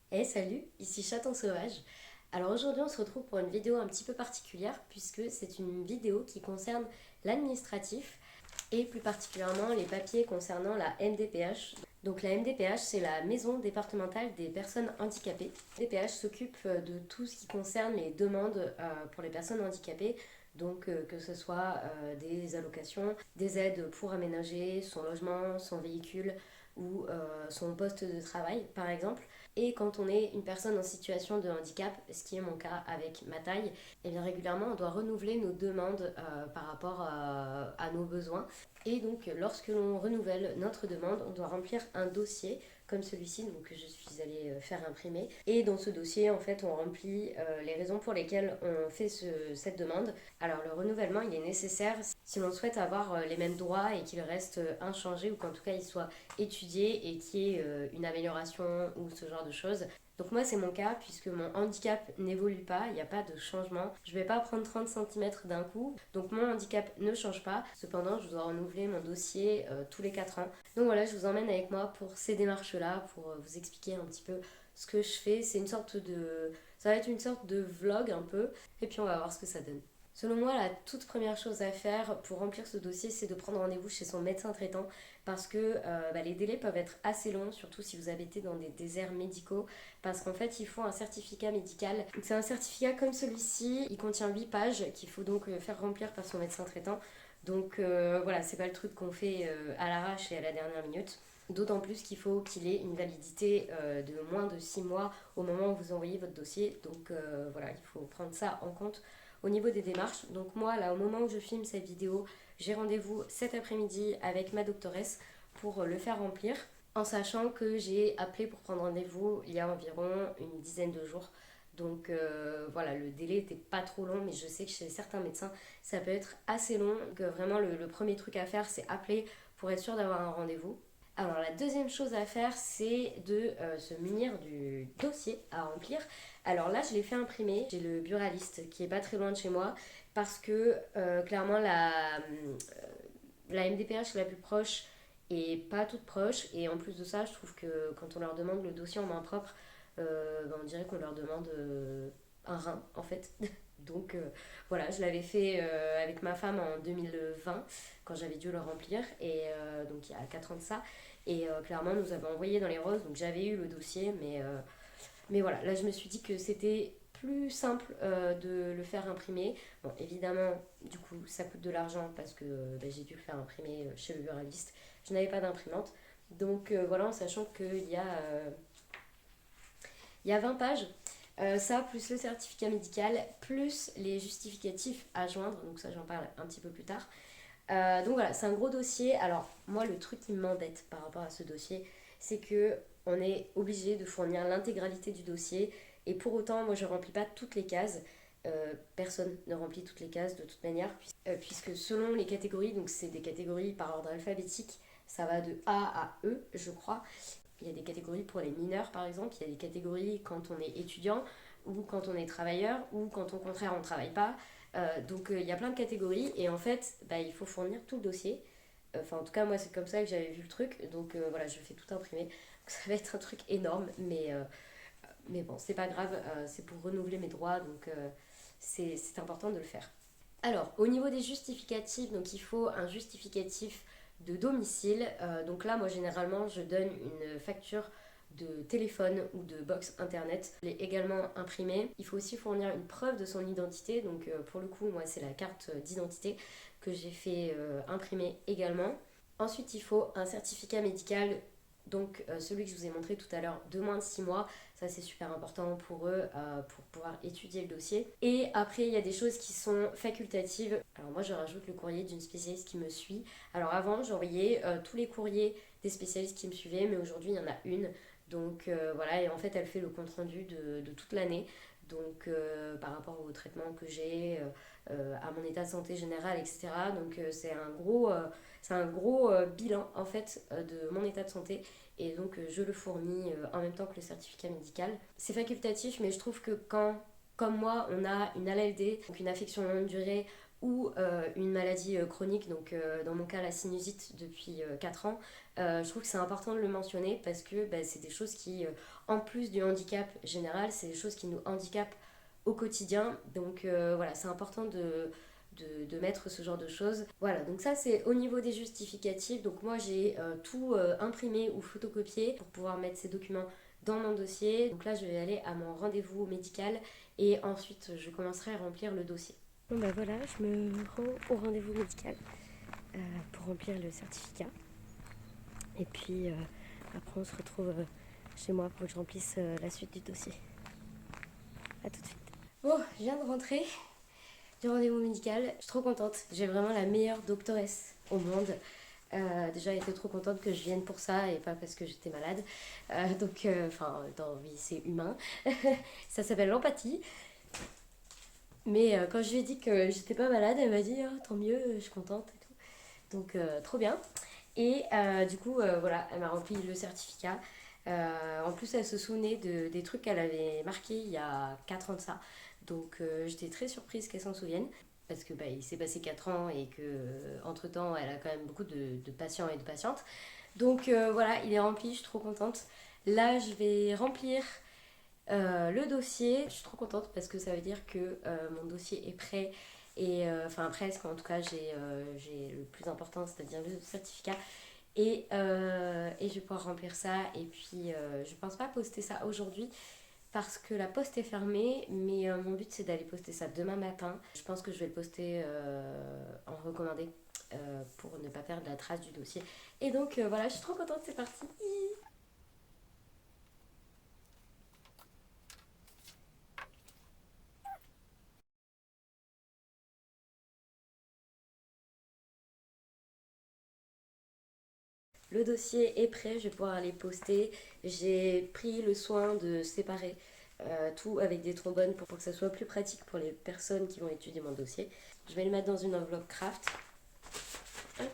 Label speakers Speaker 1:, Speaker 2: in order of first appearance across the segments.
Speaker 1: Hey salut, ici Chaton Sauvage. Alors aujourd'hui on se retrouve pour une vidéo un petit peu particulière puisque c'est une vidéo qui concerne l'administratif et plus particulièrement les papiers concernant la MDPH. Donc la MDPH c'est la Maison départementale des personnes handicapées. La MDPH s'occupe de tout ce qui concerne les demandes pour les personnes handicapées. Donc que ce soit des allocations, des aides pour aménager son logement, son véhicule ou son poste de travail par exemple. Et quand on est une personne en situation de handicap, ce qui est mon cas avec ma taille, et bien régulièrement on doit renouveler nos demandes par rapport à nos besoins. Et donc lorsque l'on renouvelle notre demande, on doit remplir un dossier comme celui-ci donc, que je suis allée faire imprimer. Et dans ce dossier, en fait, on remplit les raisons pour lesquelles on fait cette demande. Alors le renouvellement, il est nécessaire si l'on souhaite avoir les mêmes droits et qu'il reste inchangé ou qu'en tout cas il soit étudié et qu'il y ait une amélioration ou ce genre de choses. Donc moi c'est mon cas puisque mon handicap n'évolue pas, il n'y a pas de changement. Je ne vais pas prendre 30 centimètres d'un coup, donc mon handicap ne change pas. Cependant je dois renouveler mon dossier tous les 4 ans. Donc voilà, je vous emmène avec moi pour ces démarches-là, pour vous expliquer un petit peu ce que je fais. C'est une sorte de... Ça va être une sorte de vlog un peu, et puis on va voir ce que ça donne. Selon moi, la toute première chose à faire pour remplir ce dossier, c'est de prendre rendez-vous chez son médecin traitant parce que les délais peuvent être assez longs, surtout si vous habitez dans des déserts médicaux, parce qu'en fait, il faut un certificat médical. Donc, c'est un certificat comme celui-ci, il contient 8 pages qu'il faut donc faire remplir par son médecin traitant. Donc voilà, c'est pas le truc qu'on fait à l'arrache et à la dernière minute. D'autant plus qu'il faut qu'il ait une validité de moins de 6 mois au moment où vous envoyez votre dossier. Donc voilà, il faut prendre ça en compte au niveau des démarches. Donc moi, là, au moment où je filme cette vidéo, j'ai rendez-vous cet après-midi avec ma doctoresse pour le faire remplir, en sachant que j'ai appelé pour prendre rendez-vous il y a environ une dizaine de jours. Donc voilà, le délai n'était pas trop long, mais je sais que chez certains médecins, ça peut être assez long. Donc vraiment, le premier truc à faire, c'est appeler pour être sûr d'avoir un rendez-vous. Alors la deuxième chose à faire, c'est de se munir du dossier à remplir. Alors là, je l'ai fait imprimer. J'ai le buraliste qui est pas très loin de chez moi parce que clairement la MDPH la plus proche est pas toute proche. Et en plus de ça, je trouve que quand on leur demande le dossier en main propre, on dirait qu'on leur demande un rein en fait. Donc voilà, je l'avais fait avec ma femme en 2020 quand j'avais dû le remplir et donc il y a 4 ans de ça. Et clairement, nous avons envoyé dans les roses, donc j'avais eu le dossier, mais voilà, là je me suis dit que c'était plus simple de le faire imprimer. Bon, évidemment, du coup, ça coûte de l'argent parce que j'ai dû le faire imprimer chez le buraliste. Je n'avais pas d'imprimante. Donc voilà, en sachant il y a 20 pages. Ça, plus le certificat médical, plus les justificatifs à joindre. Donc ça, j'en parle un petit peu plus tard. Donc voilà, c'est un gros dossier. Alors moi, le truc qui m'embête par rapport à ce dossier, c'est que on est obligé de fournir l'intégralité du dossier. Et pour autant, moi, je ne remplis pas toutes les cases. Personne ne remplit toutes les cases de toute manière, puisque selon les catégories, donc c'est des catégories par ordre alphabétique, ça va de A à E, je crois. Il y a des catégories pour les mineurs, par exemple. Il y a des catégories quand on est étudiant, ou quand on est travailleur, ou quand au contraire on ne travaille pas. Donc il y a plein de catégories et en fait il faut fournir tout le dossier. Enfin en tout cas moi c'est comme ça que j'avais vu le truc. Donc voilà, je fais tout imprimer. Donc, ça va être un truc énorme mais bon c'est pas grave, c'est pour renouveler mes droits donc c'est important de le faire. Alors, au niveau des justificatifs, donc il faut un justificatif de domicile. Donc là, moi, généralement, je donne une facture de téléphone ou de box internet. Elle est également imprimée. Il faut aussi fournir une preuve de son identité. Donc pour le coup, moi, c'est la carte d'identité que j'ai fait imprimer également. Ensuite, il faut un certificat médical, donc celui que je vous ai montré tout à l'heure, de moins de 6 mois. Ça, c'est super important pour eux pour pouvoir étudier le dossier. Et après, il y a des choses qui sont facultatives. Alors moi, je rajoute le courrier d'une spécialiste qui me suit. Alors avant, j'envoyais tous les courriers des spécialistes qui me suivaient, mais aujourd'hui, il y en a une. Donc voilà, et en fait, elle fait le compte-rendu de toute l'année. Donc par rapport au traitement que j'ai, à mon état de santé général, etc. Donc c'est un gros bilan en fait de mon état de santé et donc je le fournis en même temps que le certificat médical. C'est facultatif mais je trouve que quand, comme moi, on a une ALD, donc une affection longue durée ou une maladie chronique, donc dans mon cas la sinusite depuis 4 ans, je trouve que c'est important de le mentionner parce que c'est des choses qui, en plus du handicap général, c'est des choses qui nous handicapent au quotidien. Donc voilà, c'est important de mettre ce genre de choses. Voilà, donc ça c'est au niveau des justificatifs. Donc moi j'ai tout imprimé ou photocopié pour pouvoir mettre ces documents dans mon dossier. Donc là je vais aller à mon rendez-vous médical et ensuite je commencerai à remplir le dossier. Bon bah voilà, je me rends au rendez-vous médical pour remplir le certificat. Et puis après on se retrouve chez moi pour que je remplisse la suite du dossier. A tout de suite. Bon, je viens de rentrer du rendez-vous médical. Je suis trop contente. J'ai vraiment la meilleure doctoresse au monde. Déjà, elle était trop contente que je vienne pour ça et pas parce que j'étais malade. Enfin, oui, c'est humain. Ça s'appelle l'empathie. Mais quand je lui ai dit que j'étais pas malade, elle m'a dit oh, tant mieux, je suis contente et tout. Donc, trop bien. Et du coup, voilà, elle m'a rempli le certificat. En plus, elle se souvenait des trucs qu'elle avait marqués il y a 4 ans de ça. Donc, j'étais très surprise qu'elle s'en souvienne. Parce que il s'est passé 4 ans et que entre temps, elle a quand même beaucoup de patients et de patientes. Donc, voilà, il est rempli, je suis trop contente. Là, je vais remplir le dossier. Je suis trop contente parce que ça veut dire que mon dossier est prêt. Et enfin, presque, en tout cas, j'ai le plus important, c'est-à-dire le certificat. Et je vais pouvoir remplir ça. Et puis, je pense pas poster ça aujourd'hui parce que la poste est fermée. Mais mon but, c'est d'aller poster ça demain matin. Je pense que je vais le poster en recommandé pour ne pas perdre la trace du dossier. Et donc, voilà, je suis trop contente, c'est parti. Le dossier est prêt, je vais pouvoir aller poster. J'ai pris le soin de séparer tout avec des trombones pour que ça soit plus pratique pour les personnes qui vont étudier mon dossier. Je vais le mettre dans une enveloppe craft. Hop.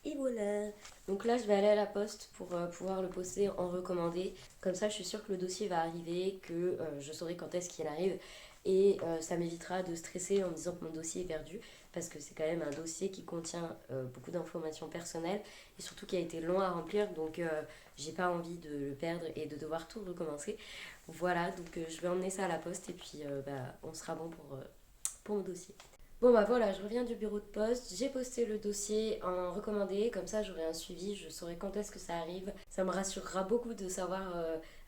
Speaker 1: Et voilà. Donc là, je vais aller à la poste pour pouvoir le poster en recommandé. Comme ça, je suis sûre que le dossier va arriver, que je saurai quand est-ce qu'il arrive. Et ça m'évitera de stresser en me disant que mon dossier est perdu. Parce que c'est quand même un dossier qui contient beaucoup d'informations personnelles. Et surtout qui a été long à remplir. Donc j'ai pas envie de le perdre et de devoir tout recommencer. Voilà, donc je vais emmener ça à la poste. Et puis on sera bon pour mon dossier. Bon bah voilà, je reviens du bureau de poste, j'ai posté le dossier en recommandé, comme ça j'aurai un suivi, je saurai quand est-ce que ça arrive. Ça me rassurera beaucoup de savoir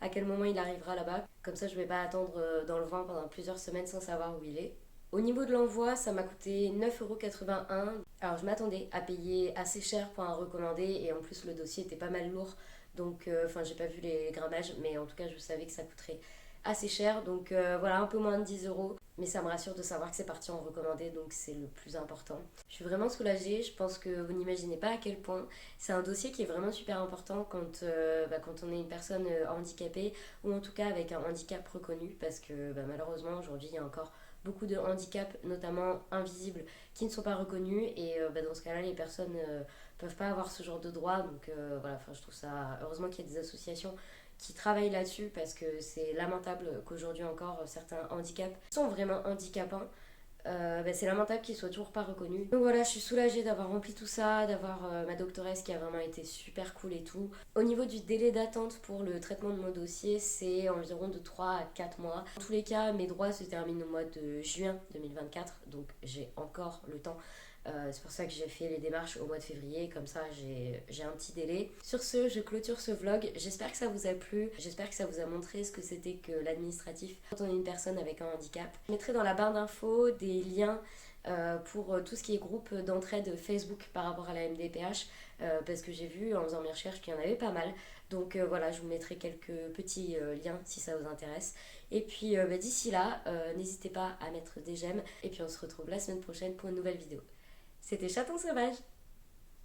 Speaker 1: à quel moment il arrivera là-bas. Comme ça je vais pas attendre dans le vent pendant plusieurs semaines sans savoir où il est. Au niveau de l'envoi, ça m'a coûté 9,81 €. Alors je m'attendais à payer assez cher pour un recommandé et en plus le dossier était pas mal lourd. Donc j'ai pas vu les grammages, mais en tout cas je savais que ça coûterait assez cher. Donc voilà, un peu moins de 10 €. Mais ça me rassure de savoir que c'est parti en recommandé, donc c'est le plus important. Je suis vraiment soulagée, je pense que vous n'imaginez pas à quel point. C'est un dossier qui est vraiment super important quand on est une personne handicapée ou en tout cas avec un handicap reconnu, parce que malheureusement aujourd'hui il y a encore beaucoup de handicaps, notamment invisibles, qui ne sont pas reconnus et dans ce cas-là les personnes peuvent pas avoir ce genre de droit. Donc voilà, je trouve ça, heureusement qu'il y a des associations qui travaillent là-dessus parce que c'est lamentable qu'aujourd'hui encore certains handicaps sont vraiment handicapants. C'est lamentable qu'ils soient toujours pas reconnus. Donc voilà, je suis soulagée d'avoir rempli tout ça, d'avoir ma doctoresse qui a vraiment été super cool et tout. Au niveau du délai d'attente pour le traitement de mon dossier, c'est environ de 3 à 4 mois. En tous les cas, mes droits se terminent au mois de juin 2024, donc j'ai encore le temps. C'est pour ça que j'ai fait les démarches au mois de février, comme ça j'ai un petit délai. Sur ce, je clôture ce vlog. J'espère que ça vous a plu, j'espère que ça vous a montré ce que c'était que l'administratif quand on est une personne avec un handicap. Je mettrai dans la barre d'infos des liens pour tout ce qui est groupe d'entraide Facebook par rapport à la MDPH, parce que j'ai vu en faisant mes recherches qu'il y en avait pas mal. Donc voilà, je vous mettrai quelques petits liens si ça vous intéresse. Et puis d'ici là, n'hésitez pas à mettre des j'aime. Et puis on se retrouve la semaine prochaine pour une nouvelle vidéo. C'était Chaton Sauvage.